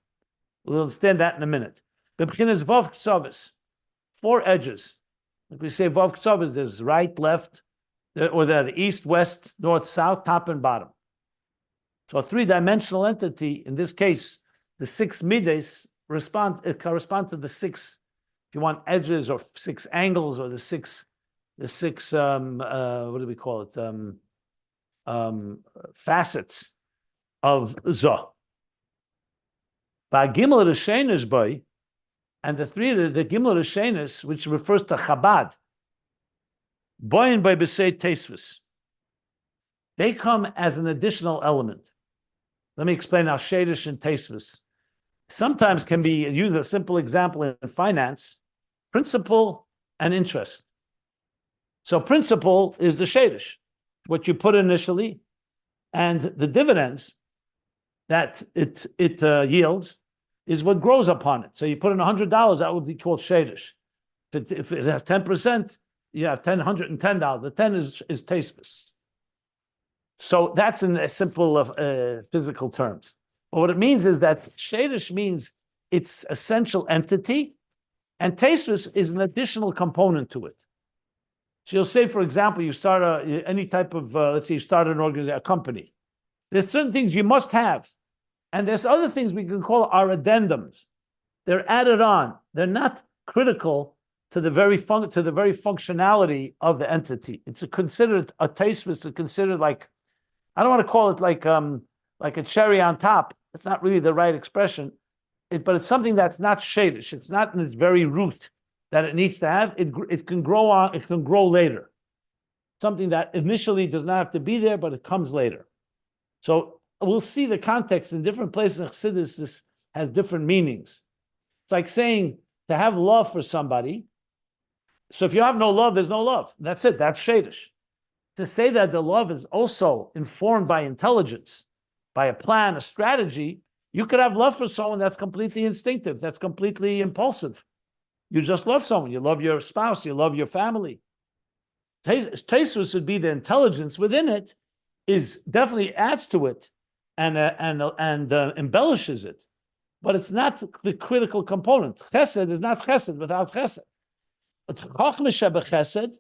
We'll understand that in a minute. B'bchinas Vav Ksavis, 4 edges. Like we say Vav Ksavis, there's right, left, or the east, west, north, south, top and bottom. So a 3-dimensional entity, in this case, the 6 mides, correspond to the 6, if you want, edges or 6 angles, or the six what do we call it? Facets of Zoh. And the Gimel Rishenis, which refers to Chabad, Boyin by B'Sei Teisvus. They come as an additional element. Let me explain how Shedish and Teisvus sometimes can be used. A simple example in finance: principal and interest. So principal is the shedish, what you put initially, and the dividends that it yields is what grows upon it. So you put in $100, that would be called shedish. If it has 10%, you have $110. The 10 is teisvus. So that's in a simple physical terms. But what it means is that shedish means its essential entity, and teisvus is an additional component to it. So you'll say, for example, you start any type of, let's say you start an organization, a company. There's certain things you must have, and there's other things we can call our addendums. They're added on. They're not critical to the very functionality of the entity. It's considered a taisvus. It's considered like, I don't want to call it like a cherry on top. It's not really the right expression. But it's something that's not shadish. It's not in its very root that it needs to have. It can grow on. It can grow later. Something that initially does not have to be there, but it comes later. So we'll see the context in different places in Chassidus. This has different meanings. It's like saying to have love for somebody. So if you have no love, there's no love. That's it. That's shadish. To say that the love is also informed by intelligence, by a plan, a strategy, you could have love for someone that's completely instinctive, that's completely impulsive. You just love someone. You love your spouse. You love your family. Taisus would be the intelligence within it, is definitely adds to it and embellishes it, but it's not the critical component. Chesed is not chesed without chesed. Chachma shebechesed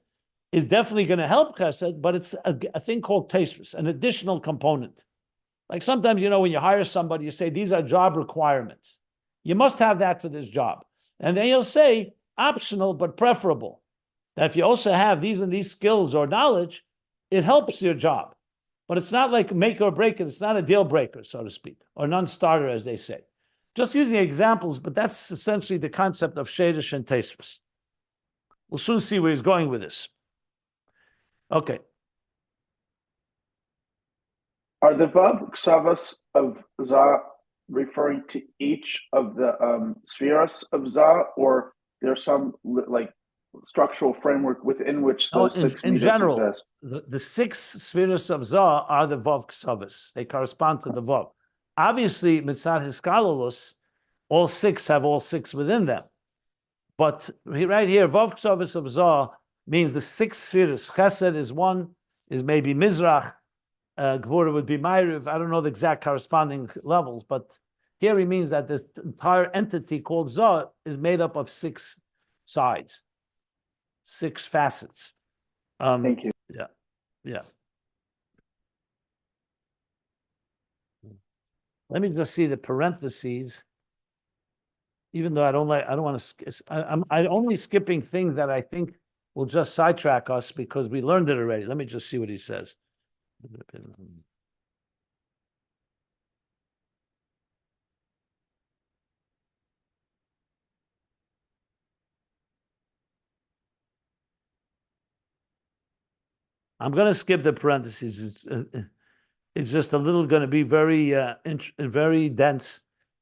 is definitely going to help chesed, but it's a thing called taisus, an additional component. Like sometimes, when you hire somebody, you say, these are job requirements. You must have that for this job. And then you'll say, optional, but preferable. That if you also have these and these skills or knowledge, it helps your job. But it's not like make or break it. It's not a deal breaker, so to speak, or non-starter, as they say. Just using examples, but that's essentially the concept of shadish and taisus. We'll soon see where he's going with this. Okay. Are the Vav Ksavas of Za referring to each of the spheres of Za, or there's some like structural framework within which those six in general, exist? The six spheres of Za are the Vav Ksavas. They correspond to the Vav. Obviously, Mitzad Hiskalolus, all six have all six within them. But right here, Vav Ksavas of Za means the six spheres. Chesed is one, is maybe Mizrach. Gvura would be Ma'ariv. I don't know the exact corresponding levels, but here he means that this entire entity called Za is made up of six sides, six facets. Thank you. Yeah. Let me just see the parentheses. Even though I don't want to. I'm only skipping things that I think will just sidetrack us because we learned it already. Let me just see what he says. I'm going to skip the parentheses. It's just a little going to be very dense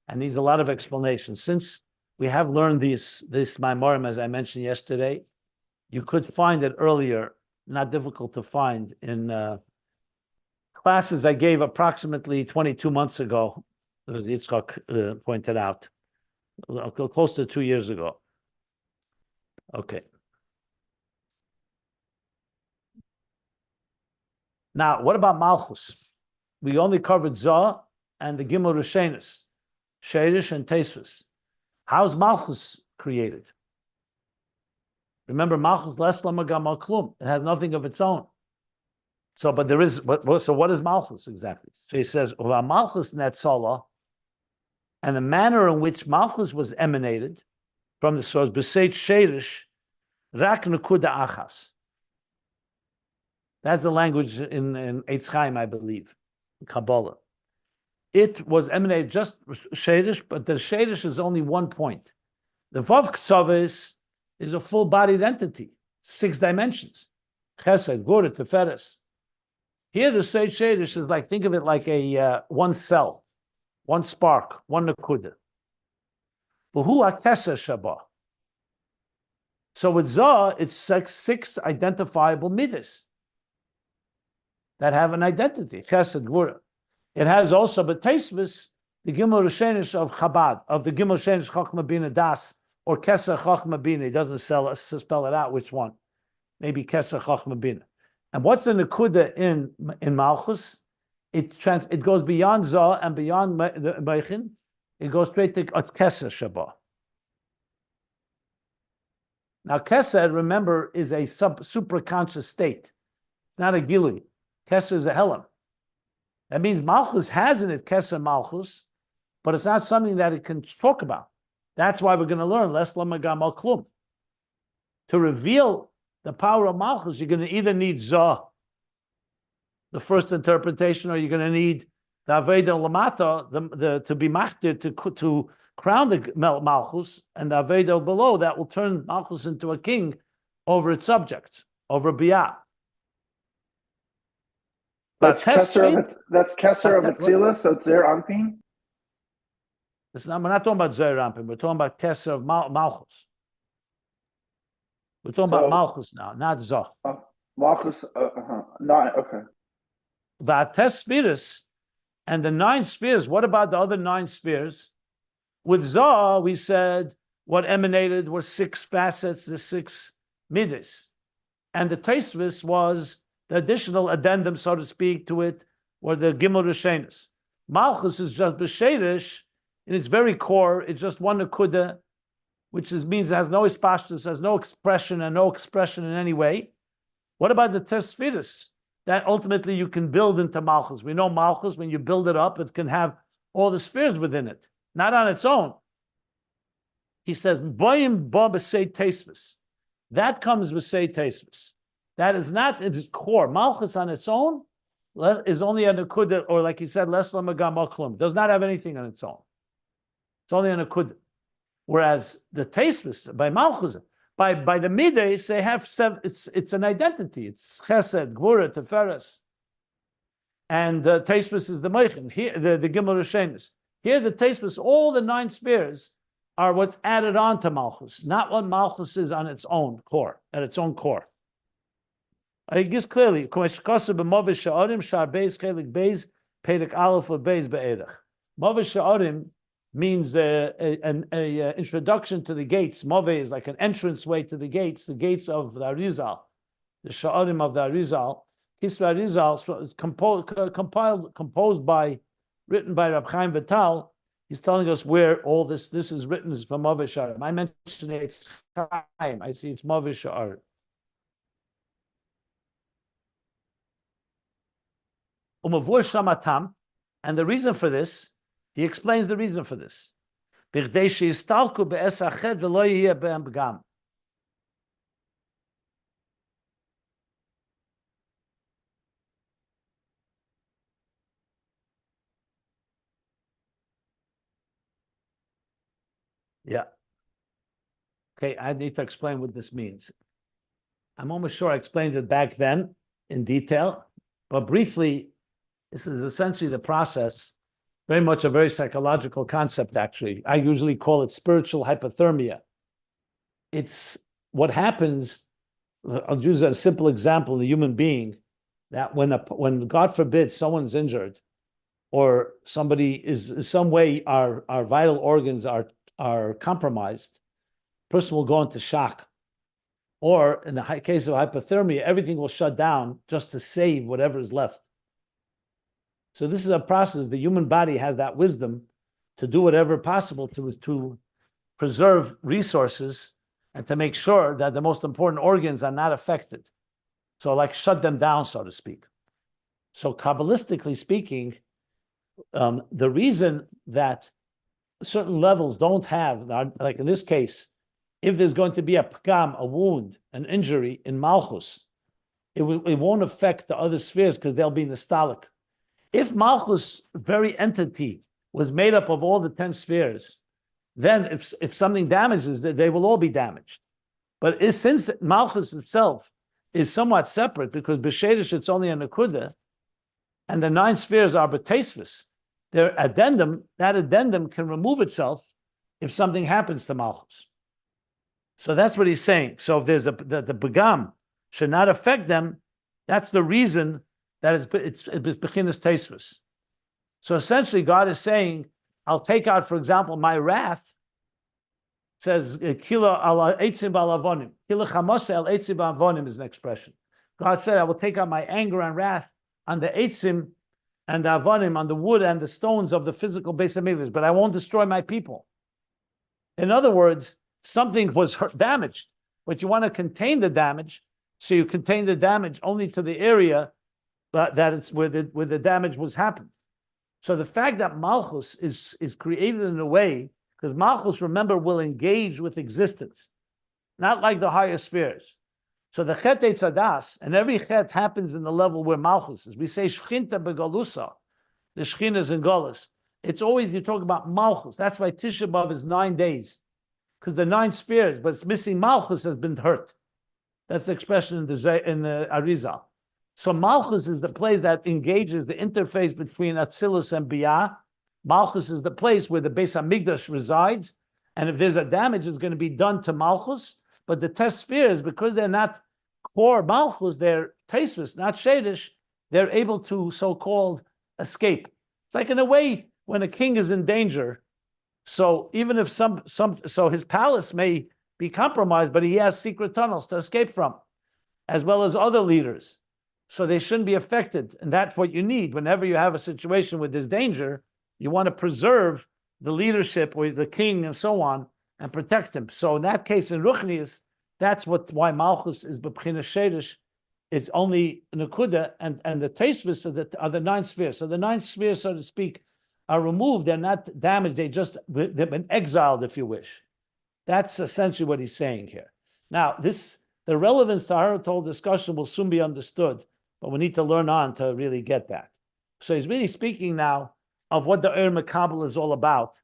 and needs a lot of explanation. Since we have learned this Maimorim, as I mentioned yesterday, you could find it earlier, not difficult to find in classes I gave approximately 22 months ago, as Yitzchak pointed out, close to 2 years ago. Okay. Now, what about Malchus? We only covered Zah and the Gimel Rishenis, Shadish and Teisus. How's Malchus created? Remember, Malchus les lamagam klum. It has nothing of its own. So, but there is. So, what is Malchus exactly? So he says, Malchus netzala, and the manner in which Malchus was emanated from the source, b'seit shadish, rak nekuda achas. That's the language in Eitz Chaim, I believe, in Kabbalah. It was emanated just shadish, but the shadish is only one point. The Vav Ktsavis is a full-bodied entity, 6 dimensions. Chesed, Gvura, Tiferes. Here, the Seit Shadish is like, think of it like a one cell, one spark, one nekuda. V'hu HaKeser Shaba. So with Zah, it's 6 identifiable midas that have an identity, Chesed, Gvura. It has also, but Teisvis, the Gimel Rishenish of Chabad, of the Gimel Rishenish Chochma Bina Das, or Keser Chochma Bina. He doesn't spell it out which one. Maybe Keser Chochma Bina. And what's the Nekuda in Malchus? It goes beyond Zah and beyond the Meichin. It goes straight to Keser Shabbat. Now, Keser, remember, is a supraconscious state. It's not a Gili. Keser is a Helam. That means Malchus has in it Keser Malchus, but it's not something that it can talk about. That's why we're going to learn less lamagam al klum. To reveal the power of Malchus, you're going to either need Zah, the first interpretation, or you're going to need the Aveda Lamata, to be machtir, to crown the Malchus, and the Aveda below, that will turn Malchus into a king over its subject, over Biyah. That's Kesser of Atzilus, so it's their Anpin? We're not talking about Zeir Anpin, we're talking about Kesser of Malchus. We're talking about Malchus now, not Zah. Malchus, nine, okay. The spheres and the 9 spheres, what about the other 9 spheres? With Zah, we said what emanated were 6 facets, the 6 midas. And the Tosfos was the additional addendum, so to speak, to it, or the Gimel Rishenis. Malchus is just B'Shedish, in its very core, it's just one Nakuda, which means it has no ispashtus, has no expression, and no expression in any way. What about the Tesfiris? That ultimately you can build into Malchus. We know Malchus, when you build it up, it can have all the spheres within it, not on its own. He says, Boyim ba b'sei Tesfos. That comes b'sei Tesfos. That is not its core. Malchus on its own is only a Nakuda, or like he said, Les Lamagam Aklum, does not have anything on its own. It's only a Nakuda. Whereas the Tosfos by Malchus, by the Midas, they have 7. It's an identity. It's Chesed, Gvura, Teferes, and the Tosfos is the Meichin. Here, the Gimel Rishenis. Here, the Tosfos, all the 9 spheres are what's added on to Malchus, not what Malchus is on its own core, at its own core. I guess clearly, Movish Sha'arim means an introduction to the gates. Move is like an entrance way to the gates of the Arizal, the Sha'arim of the Arizal. Kisva Arizal is written by Rab Chaim Vital. He's telling us where all this is written is from Move Sha'arim. I mentioned it's Chaim. I see it's Move Sha'arim. And the reason for this, he explains the reason for this. Yeah. Okay, I need to explain what this means. I'm almost sure I explained it back then in detail, but briefly, this is essentially the process. Very much a very psychological concept, actually. I usually call it spiritual hypothermia. It's what happens. I'll use a simple example: the human being, that when God forbid someone's injured, or somebody is in some way our vital organs are compromised, person will go into shock, or in the case of hypothermia, everything will shut down just to save whatever is left. So this is a process. The human body has that wisdom to do whatever possible to preserve resources and to make sure that the most important organs are not affected. So like shut them down, so to speak. So Kabbalistically speaking, the reason that certain levels don't have, like in this case, if there's going to be a pgam, a wound, an injury in Malchus, it won't affect the other spheres because they'll be nostalgic. If Malchus' very entity was made up of all the 10 spheres, then if something damages it, they will all be damaged. But since Malchus itself is somewhat separate, because B'Shedish it's only a Nakuda, and the 9 spheres are B'Tosfos, that addendum can remove itself if something happens to Malchus. So that's what he's saying. So if there's the Begam should not affect them, that's the reason that it's Bechinas Tosfos. So essentially, God is saying, I'll take out, for example, my wrath. It says, Kila ala eitzim ba'lavonim. Kila chamose al eitzim ba'lavonim is an expression. God said, I will take out my anger and wrath on the eitzim and the avonim, on the wood and the stones of the physical Beis HaMikdash, but I won't destroy my people. In other words, something was damaged, but you want to contain the damage, so you contain the damage only to the area that it's where the damage was happened. So the fact that Malchus is created in a way Because Malchus, remember, will engage with existence, not like the higher spheres. So the chet etzadas, and every chet happens in the level where Malchus is. We say shchinta begalusa, the shchin is in Golus. It's always, you talk about Malchus. That's why Tisha B'Av is 9 days, because the 9 spheres, but it's missing Malchus has been hurt. That's the expression in the Arizal. So Malchus is the place that engages the interface between Atzilus and Biyah. Malchus is the place where the Beis Hamikdash resides, and if there's a damage, it's going to be done to Malchus. But the test spheres, because they're not core Malchus, they're Teisvis, not Shadish, they're able to so-called escape. It's like in a way when a king is in danger. So even if so his palace may be compromised, but he has secret tunnels to escape from, as well as other leaders. So they shouldn't be affected. And that's what you need. Whenever you have a situation with this danger, you want to preserve the leadership with the king and so on and protect him. So in that case, in Ruchnius, that's why Malchus is B'Bchina Shedish. It's only Nakuda and the Teisvis are the 9 spheres. So the 9 spheres, so to speak, are removed. They're not damaged. They've been exiled, if you wish. That's essentially what he's saying here. Now, the relevance to our whole discussion will soon be understood, but we need to learn on to really get that. So he's really speaking now of what the Mekabel is all about.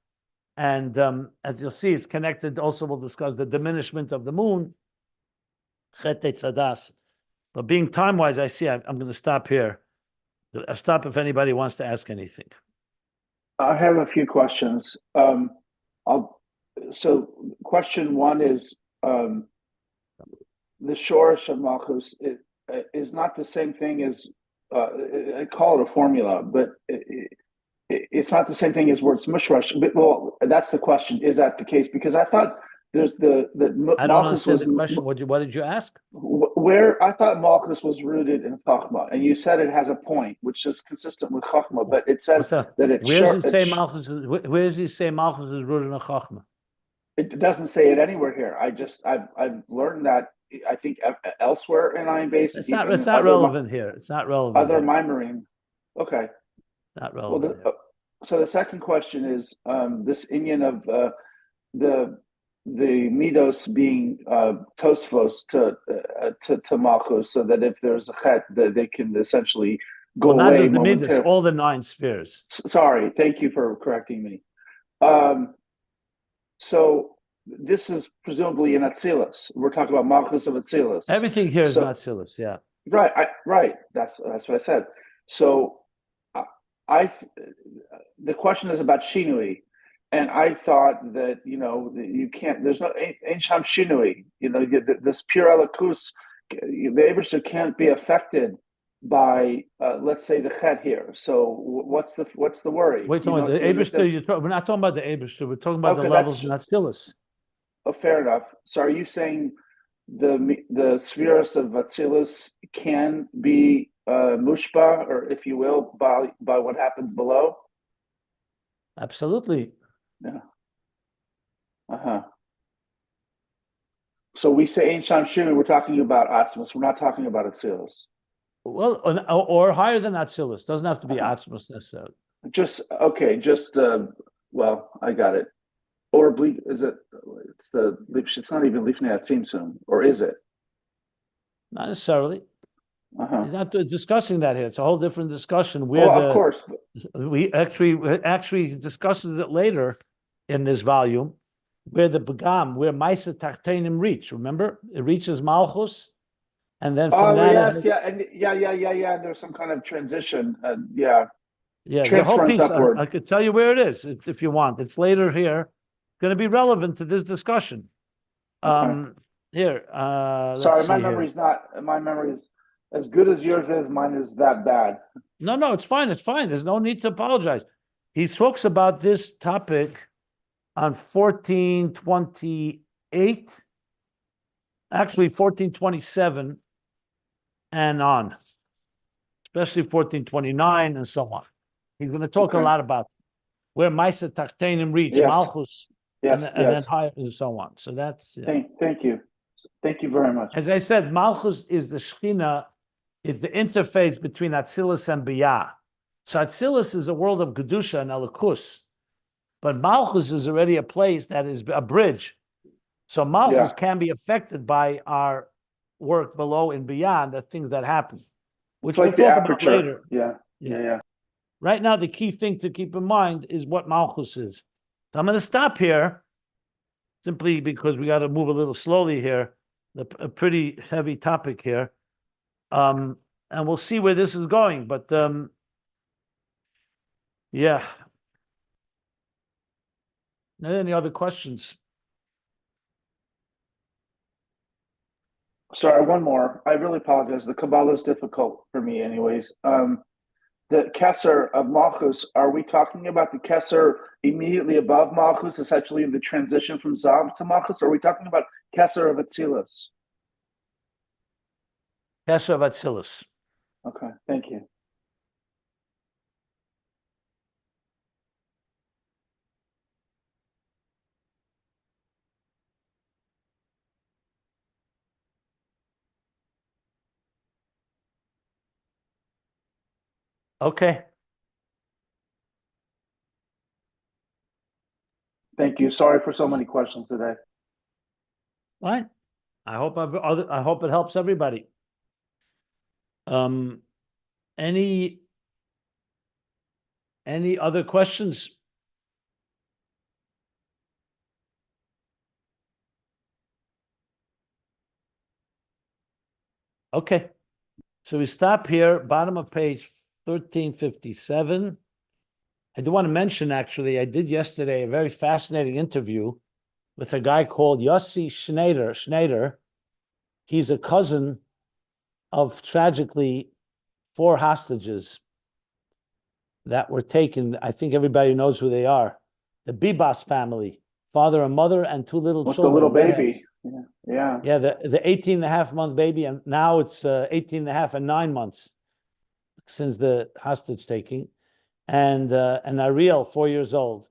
And as you'll see, it's connected. Also, we'll discuss the diminishment of the moon. Chet Tzadas. But being time-wise, I see I'm going to stop here. I'll stop if anybody wants to ask anything. I have a few questions. So question one is, the Shorish of Malchus is not the same thing as, I call it a formula, but it's not the same thing as where it's mushrash. But, well, that's the question. Is that the case? Because I thought there's I don't understand the question. What did you ask? Where I thought Malchus was rooted in Chachma, and you said it has a point, which is consistent with Chachma, but it says that it's where does he say Malchus is rooted in Chachma? It doesn't say it anywhere here. I've learned that, I think, elsewhere in Ayin Beis. It's not relevant here. It's not relevant. Other Maimarim. Okay. Not relevant. Well, so the second question is this inyan of the midos being tosfos to Malchus, so that if there's a chet, that they can essentially go away. Not just the midos, all the 9 spheres. Sorry, thank you for correcting me. So this is presumably in Atzilus. We're talking about Malchus of Atzilus. Everything here is not Atzilus, yeah. Right, right. That's what I said. So the question is about Shinui. And I thought that, you can't, there's no, Ein Sham Shinui, this pure Elikus, the Eibishter can't be affected by, let's say, the Chet here. So what's the worry? Wait, the Eibishter, we're not talking about the Eibishter, we're talking about the levels in Atzilus. Oh, fair enough. So are you saying the spheres of Atzilus can be mushpa, or if you will, by what happens below? Absolutely. Yeah. So we say Ein Sham Shinui, we're talking about Atzmus. We're not talking about Atzilus. Well, or higher than Atzilus. Doesn't have to be Atzmus necessarily. Well, I got it. Or is it? It's not even Lifnei Atzimtzum, or is it? Not necessarily. He's not discussing that here. It's a whole different discussion. Of course. We actually discusses it later in this volume, where the Begam, where Maisa Tachtenim reach. Remember, it reaches Malchus, and then from There's some kind of transition. Yeah. The whole piece. I could tell you where it is if you want. It's later here. It's going to be relevant to this discussion. Okay. Here. Sorry, my memory is as good as yours is. Mine is that bad. No, it's fine. It's fine. There's no need to apologize. He talks about this topic on 1428, actually 1427 and on, especially 1429 and so on. He's going to talk a lot about where Maisa Tachtenim reach, Malchus, and then higher and so on. So that's... Thank you. Thank you very much. As I said, Malchus is the Shekhinah, is the interface between Atzilus and Biyah. So Atzilus is a world of Kedusha and Elikus. But Malchus is already a place that is a bridge. So Malchus can be affected by our work below and beyond, the things that happen, which It's like we'll the talk about aperture. later. Yeah. Right now, the key thing to keep in mind is what Malchus is. So I'm going to stop here simply because we got to move a little slowly here. A pretty heavy topic here. And we'll see where this is going. But yeah. Any other questions? Sorry, one more. I really apologize. The Kabbalah is difficult for me, anyways. The Kesser of Malchus, are we talking about the Kesser immediately above Malchus, essentially the transition from Zav to Malchus, or are we talking about Kesser of Atzilus? Kesser of Atzilus. Okay, thank you. Okay. Thank you. Sorry for so many questions today. Fine. I hope it helps everybody. Any other questions? Okay. So we stop here, bottom of page 1357. I do want to mention, actually, I did yesterday a very fascinating interview with a guy called Yossi Schneider. He's a cousin of, tragically, 4 hostages that were taken. I think everybody knows who they are. The Bibas family, father and mother, and 2 little With children. the little baby. redheads. Yeah, the 18-and-a-half-month baby, and now it's 18-and-a-half and 9 months since the hostage taking, and Ariel, 4 years old.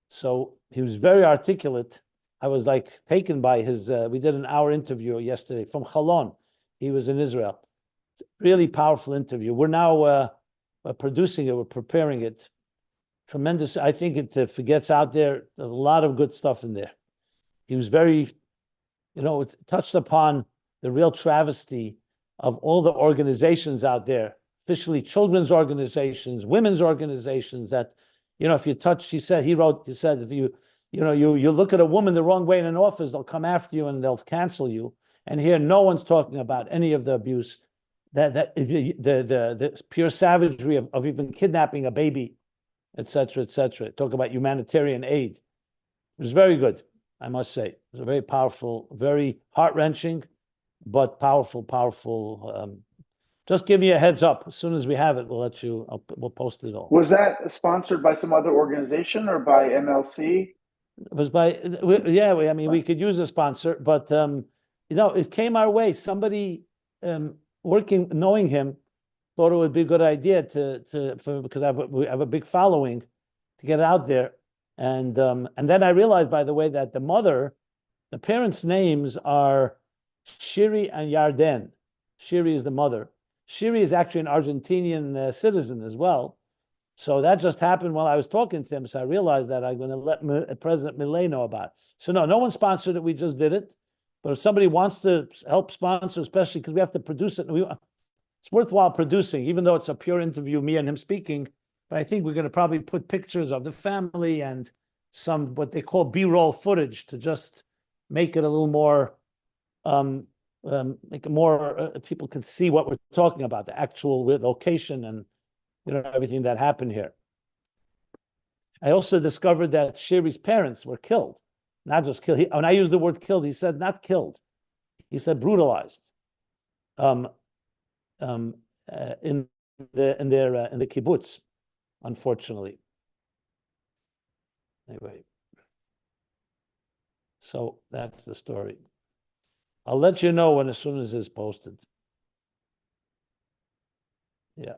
So he was very articulate. I was like taken by his. We did an hour interview yesterday from Chalon. He was in Israel. It's a really powerful interview. We're now producing it. We're preparing it. Tremendous. I think if it gets out there, there's a lot of good stuff in there. He was very, it touched upon the real travesty of all the organizations out there, officially children's organizations, women's organizations that, if you touch, he said, if you look at a woman the wrong way in an office, they'll come after you and they'll cancel you. And here, no one's talking about any of the abuse, the pure savagery of even kidnapping a baby, et cetera, et cetera. Talk about humanitarian aid. It was very good, I must say. It was a very powerful, very heart-wrenching, but powerful. Just give you a heads up. As soon as we have it, we'll post it all. Was that sponsored by some other organization or by MLC? It was we could use a sponsor, but it came our way. Somebody knowing him, thought it would be a good idea because we have a big following, to get it out there. And then I realized, by the way, that the parents' names are Shiri and Yarden. Shiri is the mother. Shiri is actually an Argentinian citizen as well. So that just happened while I was talking to him. So I realized that I'm going to let President Milei know about it. So no one sponsored it. We just did it. But if somebody wants to help sponsor, especially because we have to produce it, it's worthwhile producing, even though it's a pure interview, me and him speaking. But I think we're going to probably put pictures of the family and some what they call B-roll footage to just make it a little more, make it more, people can see what we're talking about, the actual location and everything that happened here. I also discovered that Shiri's parents were killed, not just killed. When I used the word killed, he said not killed. He said brutalized. In the kibbutz, unfortunately. Anyway, so that's the story. I'll let you know as soon as it's posted. Yeah.